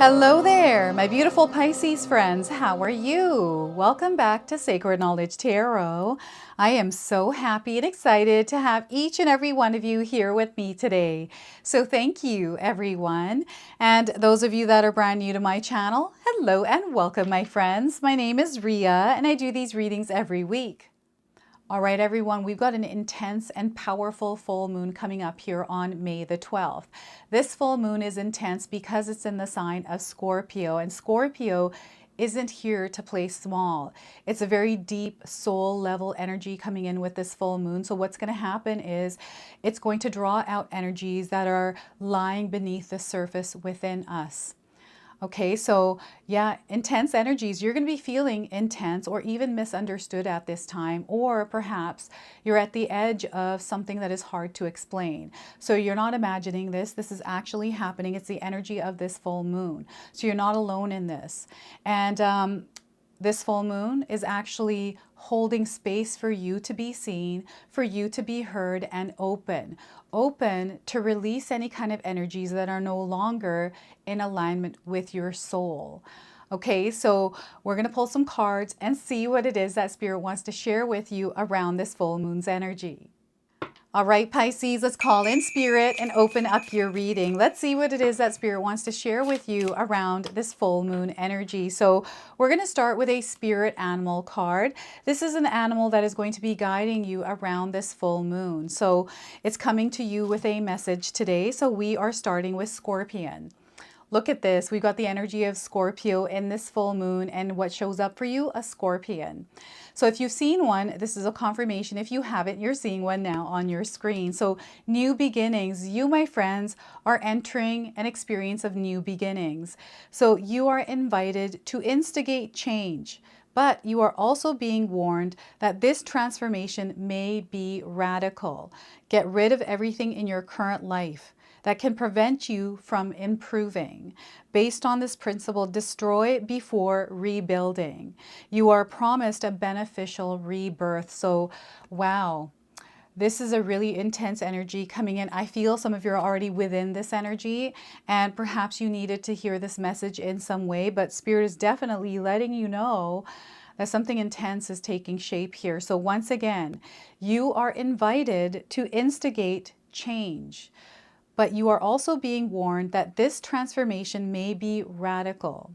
Hello there, my beautiful Pisces friends. How are you? Welcome back to Sacred Knowledge Tarot. I am so happy and excited to have each and every one of you here with me today. So thank you, everyone. And those of you that are brand new to my channel, hello and welcome, my friends. My name is Ria, and I do these readings every week. All right, everyone, we've got an intense and powerful full moon coming up here on May the 12th. This full moon is intense because it's in the sign of Scorpio, and Scorpio isn't here to play small. It's a very deep soul level energy coming in with this full moon. So what's going to happen is it's going to draw out energies that are lying beneath the surface within us. Okay, so yeah, intense energies. You're going to be feeling intense or even misunderstood at this time, or perhaps you're at the edge of something that is hard to explain. So you're not imagining this. This is actually happening. It's the energy of this full moon. So you're not alone in this. And this full moon is actually holding space for you to be seen, for you to be heard, and open to release any kind of energies that are no longer in alignment with your soul. Okay, so we're going to pull some cards and see what it is that Spirit wants to share with you around this full moon's energy. All right, Pisces, let's call in Spirit and open up your reading. Let's see what it is that Spirit wants to share with you around this full moon energy. So we're going to start with a Spirit Animal card. This is an animal that is going to be guiding you around this full moon. So it's coming to you with a message today. So we are starting with Scorpion. Look at this. We've got the energy of Scorpio in this full moon, and what shows up for you? A scorpion. So if you've seen one, this is a confirmation. If you haven't, you're seeing one now on your screen. So new beginnings. You, my friends, are entering an experience of new beginnings. So you are invited to instigate change. But you are also being warned that this transformation may be radical. Get rid of everything in your current life that can prevent you from improving. Based on this principle, destroy before rebuilding. You are promised a beneficial rebirth. So, wow. This is a really intense energy coming in. I feel some of you are already within this energy, and perhaps you needed to hear this message in some way, but Spirit is definitely letting you know that something intense is taking shape here. So once again, you are invited to instigate change. But you are also being warned that this transformation may be radical.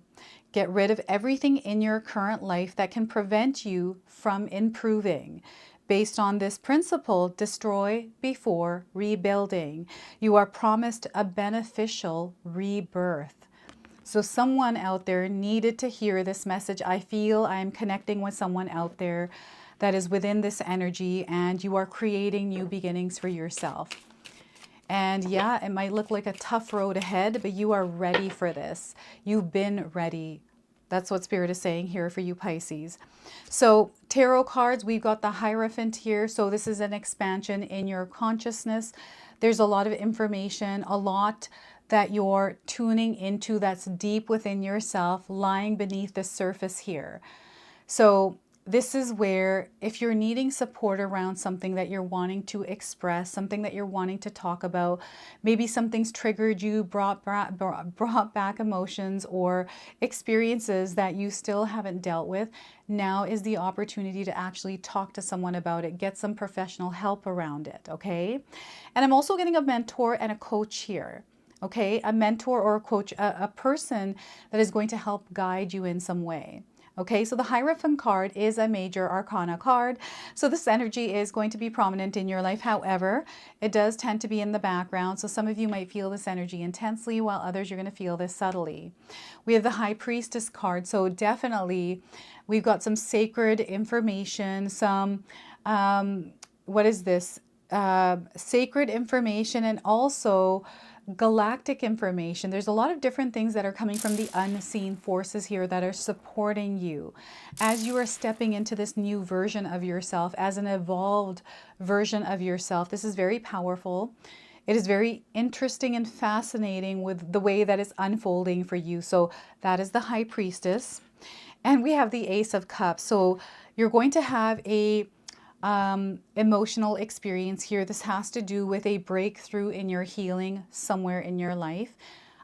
Get rid of everything in your current life that can prevent you from improving. Based on this principle, destroy before rebuilding. You are promised a beneficial rebirth. So someone out there needed to hear this message. I feel I'm connecting with someone out there that is within this energy, and you are creating new beginnings for yourself. And yeah, it might look like a tough road ahead, but you are ready for this. You've been ready. That's what Spirit is saying here for you, Pisces. So tarot cards, we've got the Hierophant here. So this is an expansion in your consciousness. There's a lot of information, a lot that you're tuning into that's deep within yourself, lying beneath the surface here. So this is where, if you're needing support around something that you're wanting to express, something that you're wanting to talk about, maybe something's triggered you, brought back emotions or experiences that you still haven't dealt with, now is the opportunity to actually talk to someone about it, get some professional help around it, okay? And I'm also getting a mentor and a coach here. Okay, a mentor or a coach, a person that is going to help guide you in some way. Okay, so the Hierophant card is a major arcana card. So this energy is going to be prominent in your life. However, it does tend to be in the background. So some of you might feel this energy intensely, while others you're going to feel this subtly. We have the High Priestess card. So definitely we've got some sacred information, some, what is this? Sacred information, and also galactic information. There's a lot of different things that are coming from the unseen forces here that are supporting you as you are stepping into this new version of yourself, as an evolved version of yourself. This is very powerful. It is very interesting and fascinating with the way that it's unfolding for you. So that is the High Priestess. And we have the Ace of Cups. So you're going to have a emotional experience here. This has to do with a breakthrough in your healing somewhere in your life.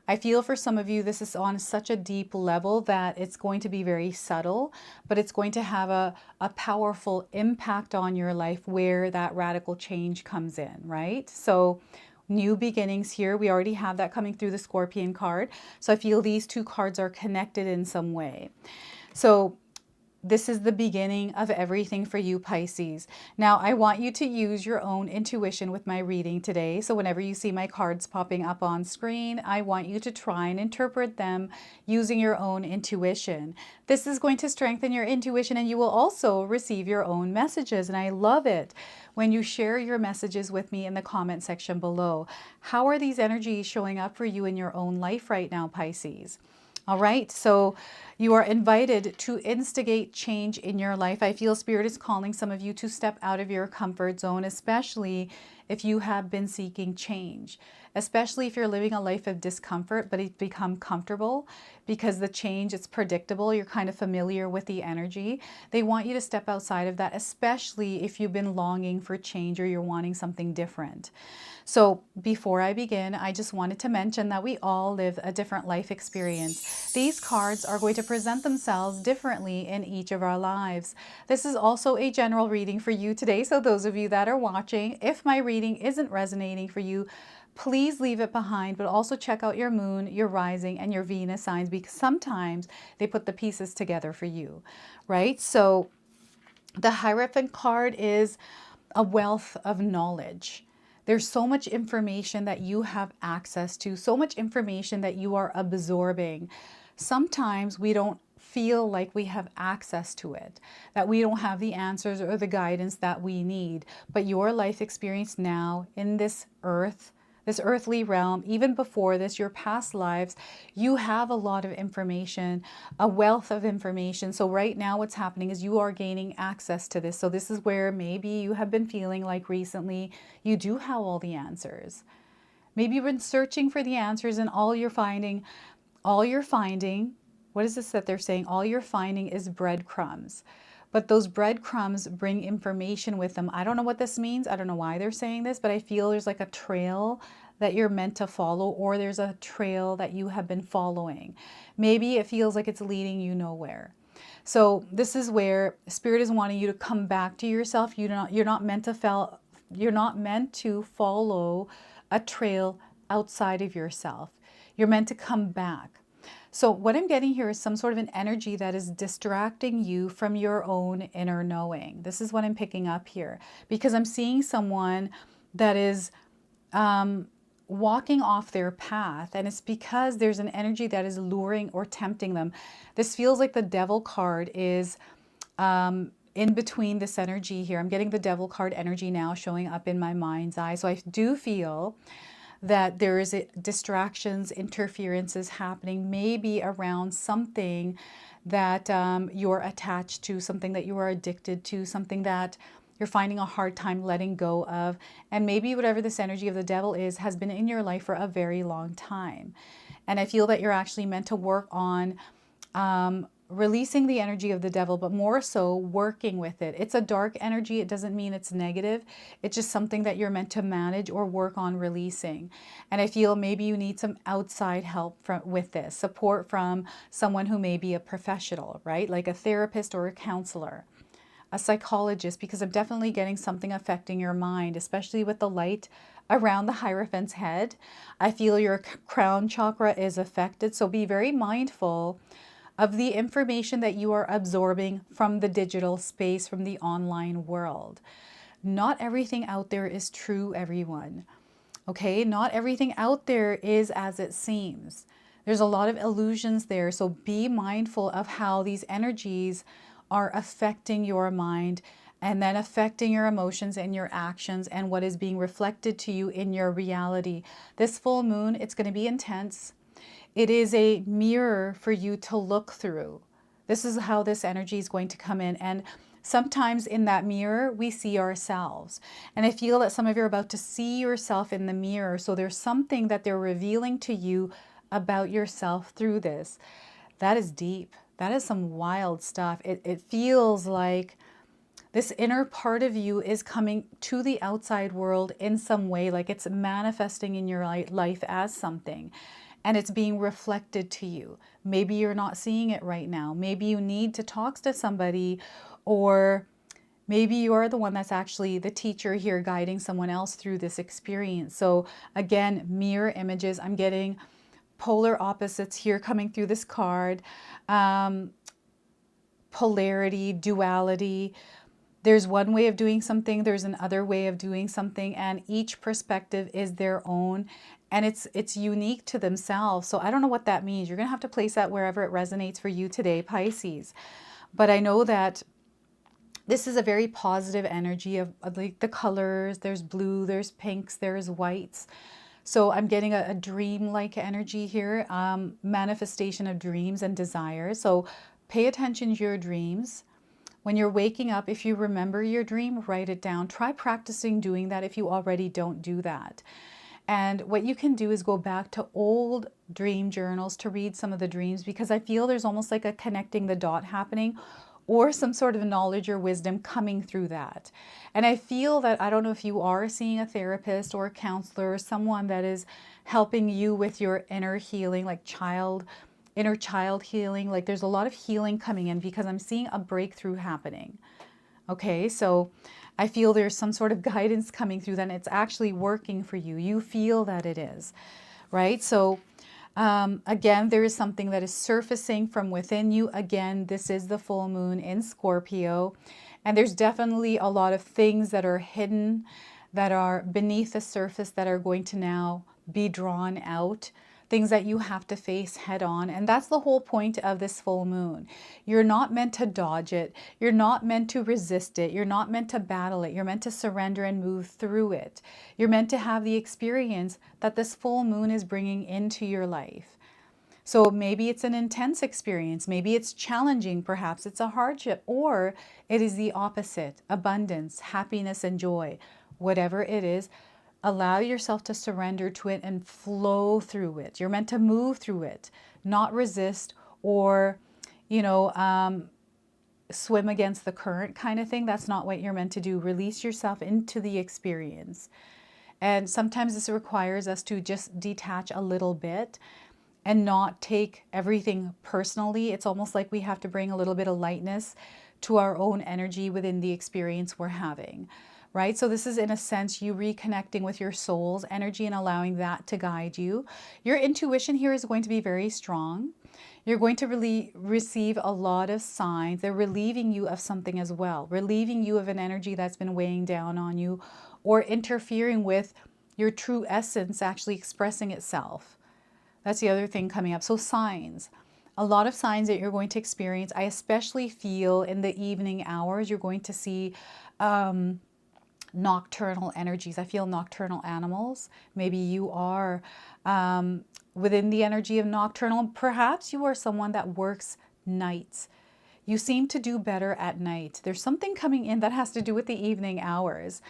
I feel for some of you, this is on such a deep level that it's going to be very subtle, but it's going to have a powerful impact on your life where that radical change comes in, right? So new beginnings here. We already have that coming through the Scorpion card. So I feel these two cards are connected in some way. So this is the beginning of everything for you, Pisces. Now, I want you to use your own intuition with my reading today. So whenever you see my cards popping up on screen, I want you to try and interpret them using your own intuition. This is going to strengthen your intuition, and you will also receive your own messages. And I love it when you share your messages with me in the comment section below. How are these energies showing up for you in your own life right now, Pisces? All right, so you are invited to instigate change in your life. I feel Spirit is calling some of you to step out of your comfort zone, especially if you have been seeking change, especially if you're living a life of discomfort, but it's become comfortable because the change, it's predictable. You're kind of familiar with the energy. They want you to step outside of that, especially if you've been longing for change or you're wanting something different. So before I begin, I just wanted to mention that we all live a different life experience. These cards are going to present themselves differently in each of our lives. This is also a general reading for you today. So those of you that are watching, if my reading isn't resonating for you, please leave it behind, but also check out your moon, your rising, and your Venus signs, because sometimes they put the pieces together for you, right? So the Hierophant card is a wealth of knowledge. There's so much information that you have access to, so much information that you are absorbing. Sometimes we don't feel like we have access to it, that we don't have the answers or the guidance that we need. But your life experience now in this earth, this earthly realm, even before this, your past lives, you have a lot of information, a wealth of information. So right now what's happening is you are gaining access to this. So this is where maybe you have been feeling like recently you do have all the answers. Maybe you've been searching for the answers, and all you're finding, what is this that they're saying? All you're finding is breadcrumbs. But those breadcrumbs bring information with them. I don't know what this means. I don't know why they're saying this, but I feel there's like a trail that you're meant to follow, or there's a trail that you have been following. Maybe it feels like it's leading you nowhere. So this is where Spirit is wanting you to come back to yourself. You're not meant to follow a trail outside of yourself. You're meant to come back. So what I'm getting here is some sort of an energy that is distracting you from your own inner knowing. This is what I'm picking up here, because I'm seeing someone that is walking off their path, and it's because there's an energy that is luring or tempting them. This feels like the Devil card is in between this energy here. I'm getting the Devil card energy now showing up in my mind's eye. So I do feel that there is distractions, interferences happening, maybe around something that you're attached to, something that you are addicted to, something that you're finding a hard time letting go of. And maybe whatever this energy of the Devil is has been in your life for a very long time. And I feel that you're actually meant to work on releasing the energy of the Devil, but more so working with it. It's a dark energy. It doesn't mean it's negative. It's just something that you're meant to manage or work on releasing. And I feel maybe you need some outside help with this, support from someone who may be a professional, right? Like a therapist or a counselor, a psychologist, because I'm definitely getting something affecting your mind, especially with the light around the Hierophant's head. I feel your crown chakra is affected. So be very mindful of the information that you are absorbing from the digital space, from the online world. Not everything out there is true, everyone. Okay, not everything out there is as it seems. There's a lot of illusions there. So be mindful of how these energies are affecting your mind, and then affecting your emotions and your actions, and what is being reflected to you in your reality. This full moon, it's going to be intense. It is a mirror for you to look through. This is how this energy is going to come in. And sometimes in that mirror, we see ourselves. And I feel that some of you are about to see yourself in the mirror. So there's something that they're revealing to you about yourself through this. That is deep. That is some wild stuff. It feels like this inner part of you is coming to the outside world in some way, like it's manifesting in your life as something. and it's being reflected to you. Maybe you're not seeing it right now. Maybe you need to talk to somebody, or maybe you're the one that's actually the teacher here guiding someone else through this experience. So again, mirror images. I'm getting polar opposites here coming through this card. Polarity, duality. There's one way of doing something, there's another way of doing something, and each perspective is their own, and it's unique to themselves. So I don't know what that means. You're going to have to place that wherever it resonates for you today, Pisces. But I know that this is a very positive energy of like the colors. There's blue, there's pinks, there's whites. So I'm getting a dream-like energy here, manifestation of dreams and desires. So pay attention to your dreams. When you're waking up, if you remember your dream, write it down. Try practicing doing that if you already don't do that. And what you can do is go back to old dream journals to read some of the dreams, because I feel there's almost like a connecting the dot happening, or some sort of knowledge or wisdom coming through that. And I feel that, I don't know if you are seeing a therapist or a counselor or someone that is helping you with your inner healing, like inner child healing. Like there's a lot of healing coming in, because I'm seeing a breakthrough happening. Okay, so I feel there's some sort of guidance coming through that, and it's actually working for you. You feel that it is, right? So again, there is something that is surfacing from within you. Again, this is the full moon in Scorpio, and there's definitely a lot of things that are hidden, that are beneath the surface, that are going to now be drawn out. Things that you have to face head on. And that's the whole point of this full moon. You're not meant to dodge it. You're not meant to resist it. You're not meant to battle it. You're meant to surrender and move through it. You're meant to have the experience that this full moon is bringing into your life. So maybe it's an intense experience. Maybe it's challenging. Perhaps it's a hardship, or it is the opposite: abundance, happiness, and joy. Whatever it is, allow yourself to surrender to it and flow through it. You're meant to move through it, not resist or, swim against the current kind of thing. That's not what you're meant to do. Release yourself into the experience. And sometimes this requires us to just detach a little bit and not take everything personally. It's almost like we have to bring a little bit of lightness to our own energy within the experience we're having. Right? So this is, in a sense, you reconnecting with your soul's energy and allowing that to guide you. Your intuition here is going to be very strong. You're going to really receive a lot of signs. They're relieving you of something as well, relieving you of an energy that's been weighing down on you, or interfering with your true essence actually expressing itself. That's the other thing coming up. So signs. A lot of signs that you're going to experience. I especially feel in the evening hours, you're going to see nocturnal energies. I feel nocturnal animals. Maybe you are within the energy of nocturnal. Perhaps you are someone that works nights. You seem to do better at night. There's something coming in that has to do with the evening hours.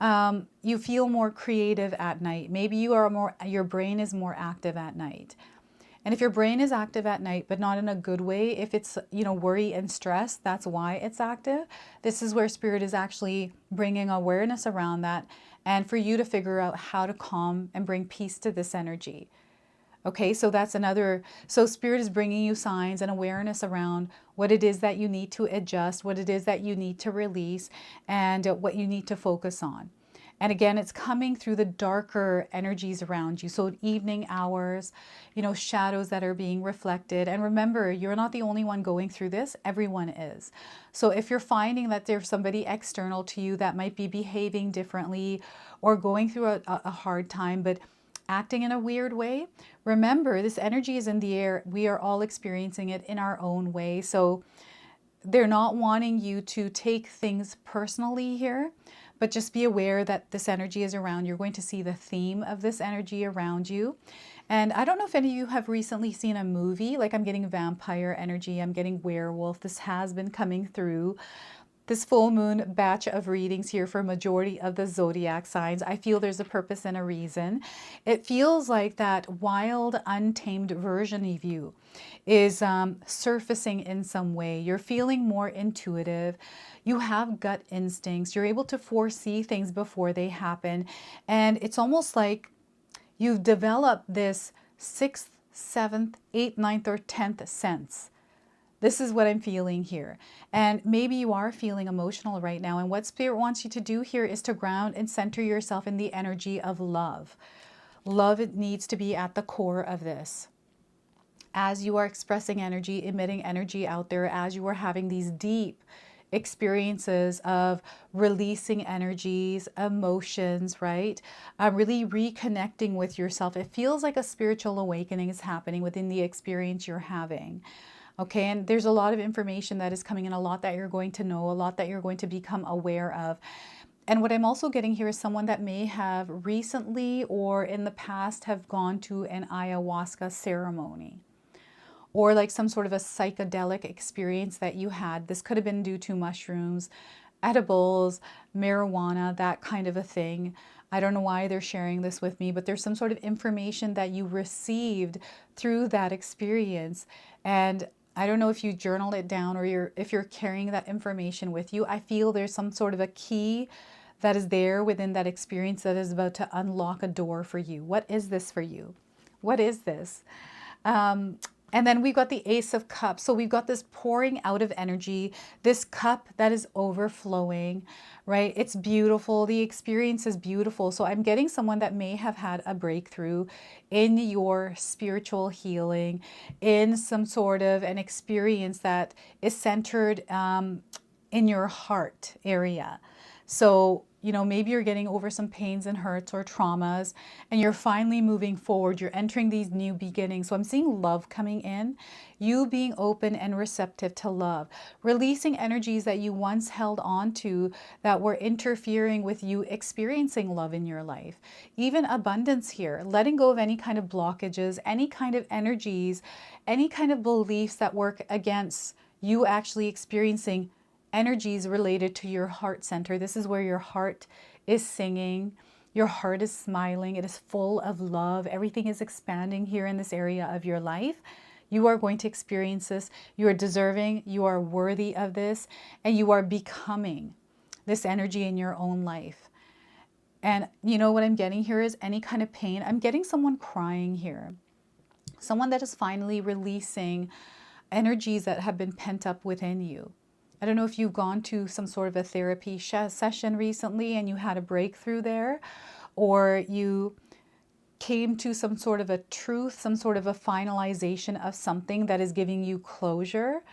You feel more creative at night. Maybe your brain is more active at night. And if your brain is active at night, but not in a good way, if it's, worry and stress, that's why it's active. This is where Spirit is actually bringing awareness around that, and for you to figure out how to calm and bring peace to this energy. Okay, so that's another, so Spirit is bringing you signs and awareness around what it is that you need to adjust, what it is that you need to release, and what you need to focus on. And again, it's coming through the darker energies around you. So evening hours, shadows that are being reflected. And remember, you're not the only one going through this. Everyone is. So if you're finding that there's somebody external to you that might be behaving differently or going through a hard time, but acting in a weird way, remember, this energy is in the air. We are all experiencing it in our own way. So they're not wanting you to take things personally here, but just be aware that this energy is around. You're going to see the theme of this energy around you. And I don't know if any of you have recently seen a movie, like I'm getting vampire energy, I'm getting werewolf. This has been coming through this full moon batch of readings here for majority of the zodiac signs. I feel there's a purpose and a reason. It feels like that wild, untamed version of you is surfacing in some way. You're feeling more intuitive. You have gut instincts. You're able to foresee things before they happen. And it's almost like you've developed this sixth 7th, 8th, 9th, or 10th sense. This is what I'm feeling here. And maybe you are feeling emotional right now. And what Spirit wants you to do here is to ground and center yourself in the energy of love. Love, it needs to be at the core of this. As you are expressing energy, emitting energy out there, as you are having these deep experiences of releasing energies, emotions, right? Really reconnecting with yourself. It feels like a spiritual awakening is happening within the experience you're having. Okay, and there's a lot of information that is coming in, a lot that you're going to know, a lot that you're going to become aware of. And what I'm also getting here is someone that may have recently or in the past have gone to an ayahuasca ceremony, or like some sort of a psychedelic experience that you had. This could have been due to mushrooms, edibles, marijuana, that kind of a thing. I don't know why they're sharing this with me, but there's some sort of information that you received through that experience. And I don't know if you journal it down or if you're carrying that information with you. I feel there's some sort of a key that is there within that experience that is about to unlock a door for you. What is this for you? What is this? And then we've got the Ace of Cups. So we've got this pouring out of energy, this cup that is overflowing, right? It's beautiful. The experience is beautiful. So I'm getting someone that may have had a breakthrough in your spiritual healing, in some sort of an experience that is centered in your heart area. So, you know, maybe you're getting over some pains and hurts or traumas, and you're finally moving forward. You're entering these new beginnings. So I'm seeing love coming in, you being open and receptive to love, releasing energies that you once held on to that were interfering with you experiencing love in your life. Even abundance here, letting go of any kind of blockages, any kind of energies, any kind of beliefs that work against you actually experiencing energies related to your heart center. This is where your heart is singing, your heart is smiling, it is full of love. Everything is expanding here in this area of your life. You are going to experience this. You are deserving, you are worthy of this, and you are becoming this energy in your own life. And you know what I'm getting here is any kind of pain. I'm getting someone crying here. Someone that is finally releasing energies that have been pent up within you. I don't know if you've gone to some sort of a therapy session recently and you had a breakthrough there, or you came to some sort of a truth, some sort of a finalization of something that is giving you closure.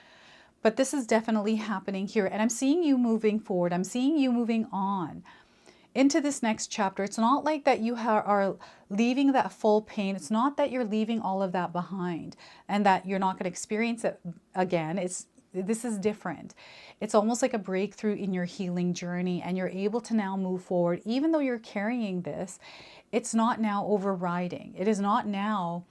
But this is definitely happening here. And I'm seeing you moving forward. I'm seeing you moving on into this next chapter. It's not like that you are leaving that full pain. It's not that you're leaving all of that behind and that you're not going to experience it again. This is different. It's almost like a breakthrough in your healing journey, and you're able to now move forward. Even though you're carrying this, it's not now overriding. It is not now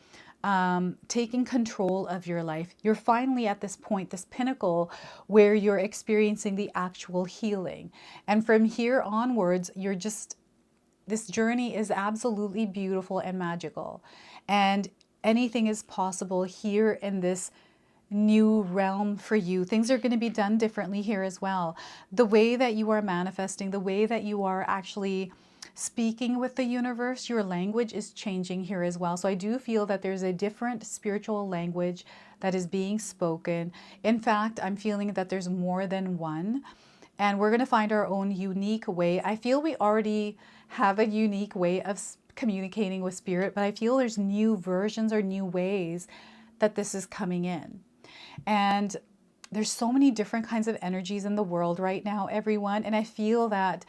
taking control of your life. You're finally at this point, this pinnacle where you're experiencing the actual healing. And from here onwards, this journey is absolutely beautiful and magical. And anything is possible here in this new realm for you. Things are going to be done differently here as well. The way that you are manifesting, the way that you are actually speaking with the universe, your language is changing here as well. So I do feel that there's a different spiritual language that is being spoken. In fact, I'm feeling that there's more than one, and we're going to find our own unique way. I feel we already have a unique way of communicating with spirit, but I feel there's new versions or new ways that this is coming in. And there's so many different kinds of energies in the world right now, everyone. And I feel that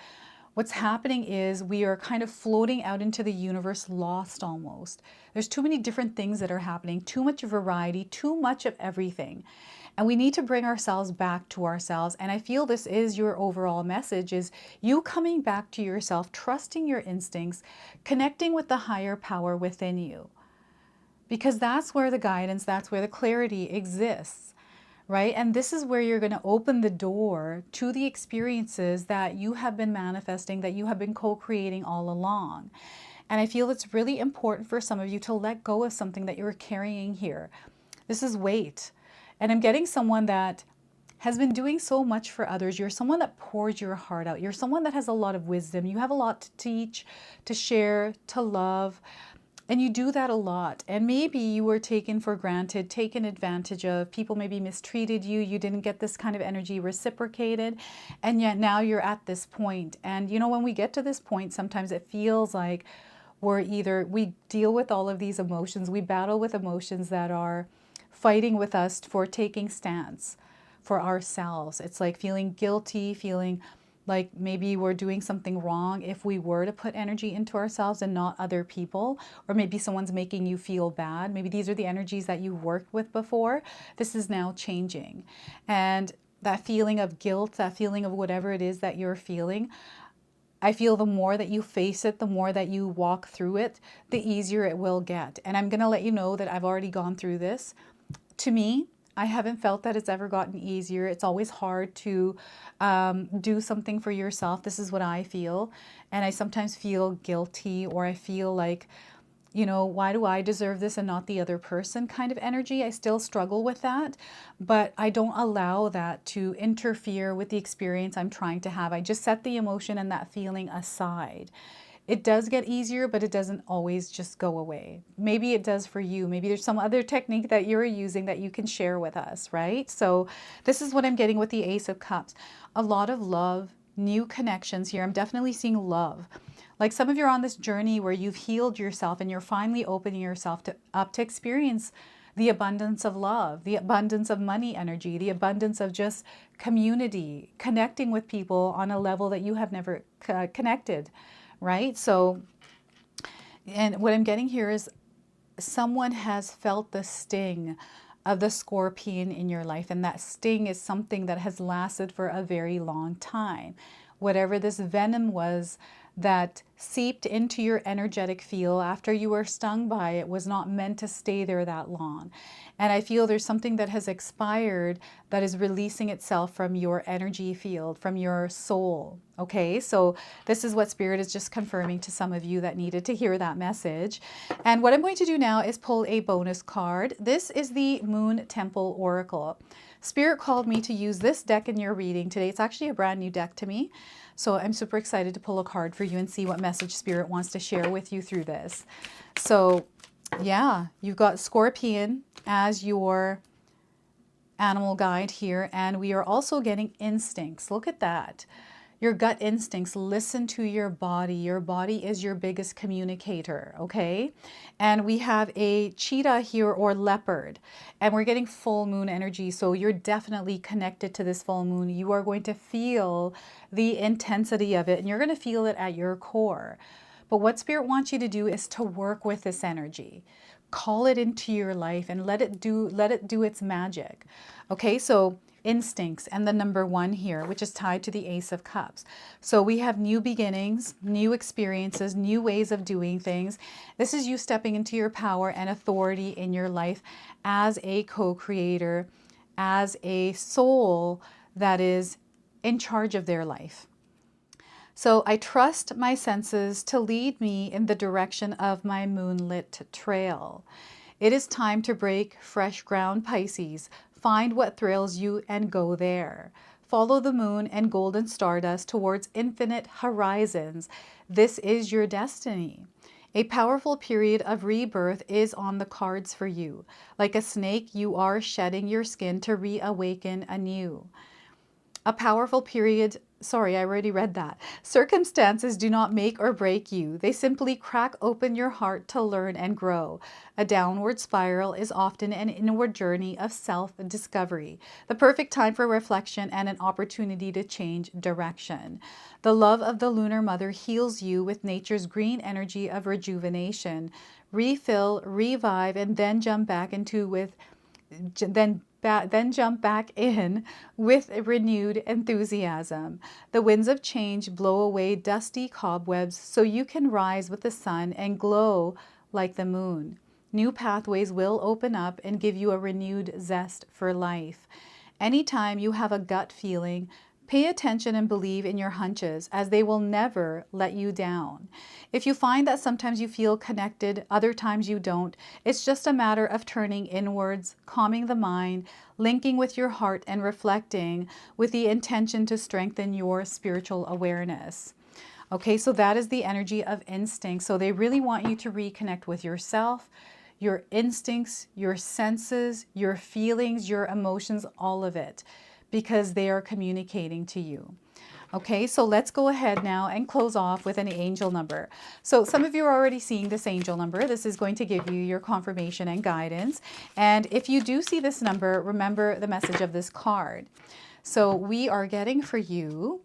what's happening is we are kind of floating out into the universe lost almost. There's too many different things that are happening, too much variety, too much of everything. And we need to bring ourselves back to ourselves. And I feel this is your overall message, is you coming back to yourself, trusting your instincts, connecting with the higher power within you. Because that's where the guidance, that's where the clarity exists, right? And this is where you're going to open the door to the experiences that you have been manifesting, that you have been co-creating all along. And I feel it's really important for some of you to let go of something that you're carrying here. This is weight. And I'm getting someone that has been doing so much for others. You're someone that pours your heart out. You're someone that has a lot of wisdom. You have a lot to teach, to share, to love. And you do that a lot. And maybe you were taken for granted, taken advantage of. People maybe mistreated you. You didn't get this kind of energy reciprocated. And yet now you're at this point. And you know, when we get to this point, sometimes it feels like we deal with all of these emotions. We battle with emotions that are fighting with us for taking stance for ourselves. It's like feeling guilty, feeling like maybe we're doing something wrong if we were to put energy into ourselves and not other people, or maybe someone's making you feel bad. Maybe these are the energies that you've worked with before. This is now changing. And that feeling of guilt, that feeling of whatever it is that you're feeling, I feel the more that you face it, the more that you walk through it, the easier it will get. And I'm going to let you know that I've already gone through this. To me, I haven't felt that it's ever gotten easier. It's always hard to do something for yourself. This is what I feel. And I sometimes feel guilty, or I feel like, you know, why do I deserve this and not the other person kind of energy. I still struggle with that, but I don't allow that to interfere with the experience I'm trying to have. I just set the emotion and that feeling aside. It does get easier, but it doesn't always just go away. Maybe it does for you. Maybe there's some other technique that you're using that you can share with us, right? So this is what I'm getting with the Ace of Cups. A lot of love, new connections here. I'm definitely seeing love. Like some of you are on this journey where you've healed yourself and you're finally opening yourself up to experience the abundance of love, the abundance of money energy, the abundance of just community, connecting with people on a level that you have never connected, right? So, and what I'm getting here is someone has felt the sting of the scorpion in your life, and that sting is something that has lasted for a very long time. Whatever this venom was that seeped into your energetic field after you were stung by it was not meant to stay there that long. And I feel there's something that has expired that is releasing itself from your energy field, from your soul. Okay, so this is what Spirit is just confirming to some of you that needed to hear that message. And what I'm going to do now is pull a bonus card. This is the Moon Temple Oracle. Spirit called me to use this deck in your reading today. It's actually a brand new deck to me. So I'm super excited to pull a card for you and see what message Spirit wants to share with you through this. So yeah, you've got Scorpion as your animal guide here, and we are also getting instincts. Look at that. Your gut instincts. Listen to your body. Your body is your biggest communicator, okay? And we have a cheetah here, or leopard, and we're getting full moon energy. So you're definitely connected to this full moon. You are going to feel the intensity of it, and you're going to feel it at your core. But what Spirit wants you to do is to work with this energy. Call it into your life and let it do its magic. Okay, so instincts and the number 1 here, which is tied to the Ace of Cups. So we have new beginnings, new experiences, new ways of doing things. This is you stepping into your power and authority in your life as a co-creator, as a soul that is in charge of their life. So I trust my senses to lead me in the direction of my moonlit trail. It is time to break fresh ground, Pisces. Find what thrills you and go there. Follow the moon and golden stardust towards infinite horizons. This is your destiny. A powerful period of rebirth is on the cards for you. Like a snake, you are shedding your skin to reawaken anew. A powerful period, sorry, I already read that. Circumstances do not make or break you. They simply crack open your heart to learn and grow. A downward spiral is often an inward journey of self-discovery, the perfect time for reflection and an opportunity to change direction. The love of the lunar mother heals you with nature's green energy of rejuvenation. Refill, revive, and then jump back in with renewed enthusiasm. The winds of change blow away dusty cobwebs so you can rise with the sun and glow like the moon. New pathways will open up and give you a renewed zest for life. Anytime you have a gut feeling, pay attention and believe in your hunches, as they will never let you down. If you find that sometimes you feel connected, other times you don't, it's just a matter of turning inwards, calming the mind, linking with your heart, and reflecting with the intention to strengthen your spiritual awareness. Okay, so that is the energy of instinct. So they really want you to reconnect with yourself, your instincts, your senses, your feelings, your emotions, all of it, because they are communicating to you. Okay, so let's go ahead now and close off with an angel number. So some of you are already seeing this angel number. This is going to give you your confirmation and guidance. And if you do see this number, remember the message of this card. So we are getting for you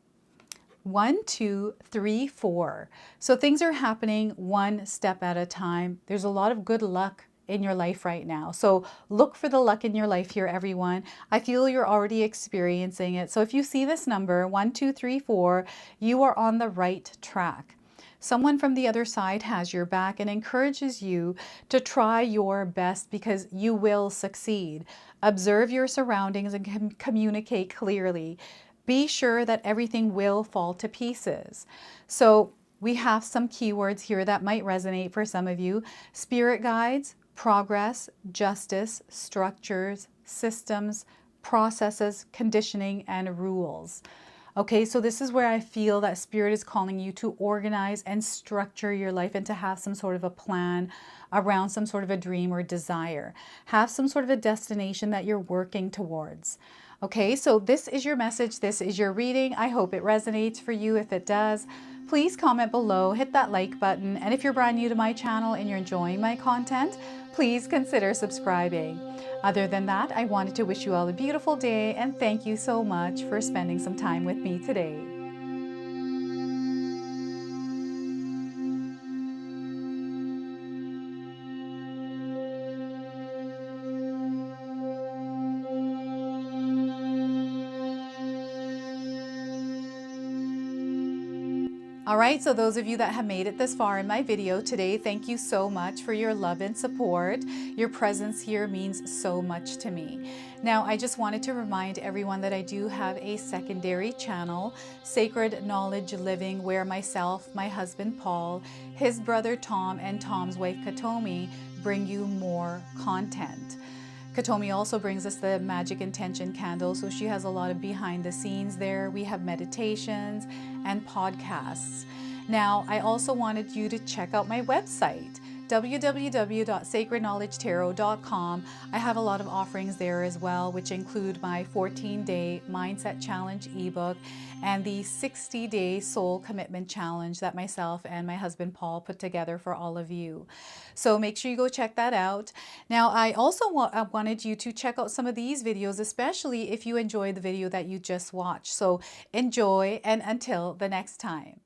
1, 2, 3, 4. So things are happening one step at a time. There's a lot of good luck in your life right now. So look for the luck in your life here, everyone. I feel you're already experiencing it. So if you see this number, 1, 2, 3, 4, you are on the right track. Someone from the other side has your back and encourages you to try your best because you will succeed. Observe your surroundings and communicate clearly. Be sure that everything will fall to pieces. So we have some keywords here that might resonate for some of you. Spirit guides, progress, justice, structures, systems, processes, conditioning, and rules. Okay, so this is where I feel that Spirit is calling you to organize and structure your life and to have some sort of a plan around some sort of a dream or desire. Have some sort of a destination that you're working towards. Okay, so this is your message. This is your reading. I hope it resonates for you. If it does, please comment below, hit that like button. And if you're brand new to my channel and you're enjoying my content, please consider subscribing. Other than that, I wanted to wish you all a beautiful day and thank you so much for spending some time with me today. All right, so those of you that have made it this far in my video today, thank you so much for your love and support. Your presence here means so much to me. Now, I just wanted to remind everyone that I do have a secondary channel, Sacred Knowledge Living, where myself, my husband Paul, his brother Tom, and Tom's wife Katomi bring you more content. Katomi also brings us the Magic Intention candle, so she has a lot of behind the scenes there. We have meditations and podcasts. Now, I also wanted you to check out my website, www.sacredknowledgetarot.com. I have a lot of offerings there as well, which include my 14-day Mindset Challenge ebook and the 60-day Soul Commitment Challenge that myself and my husband Paul put together for all of you. So make sure you go check that out. Now, I also wanted you to check out some of these videos, especially if you enjoyed the video that you just watched. So enjoy, and until the next time.